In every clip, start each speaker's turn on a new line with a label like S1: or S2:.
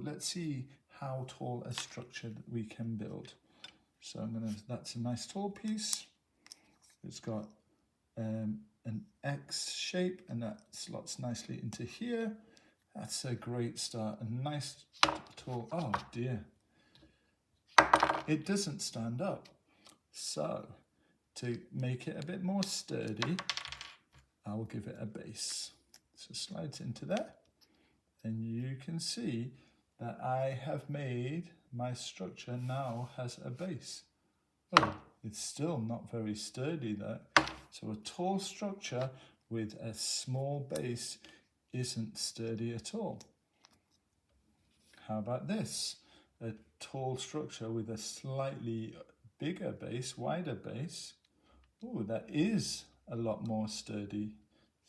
S1: Let's see how tall a structure that we can build. So that's a nice tall piece. It's got an X shape and that slots nicely into here. That's a great start. A nice tall, oh dear. It doesn't stand up. So to make it a bit more sturdy, I will give it a base. So slides into there. And you can see that I have made my structure now has a base. Oh, it's still not very sturdy though. So a tall structure with a small base isn't sturdy at all. How about this? A tall structure with a slightly bigger base, wider base. Oh, that is a lot more sturdy.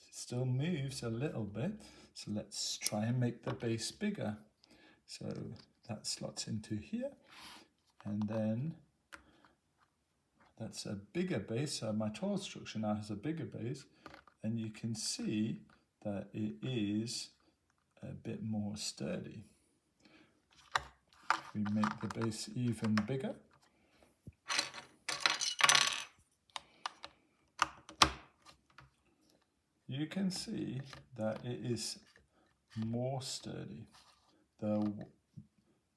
S1: It still moves a little bit. So let's try and make the base bigger. So that slots into here. And then that's a bigger base. So my tall structure now has a bigger base. And you can see that it is a bit more sturdy. We make the base even bigger. You can see that it is more sturdy. The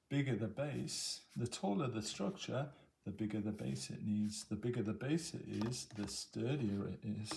S1: bigger the base, the taller the structure, the bigger the base it needs. The bigger the base it is, the sturdier it is.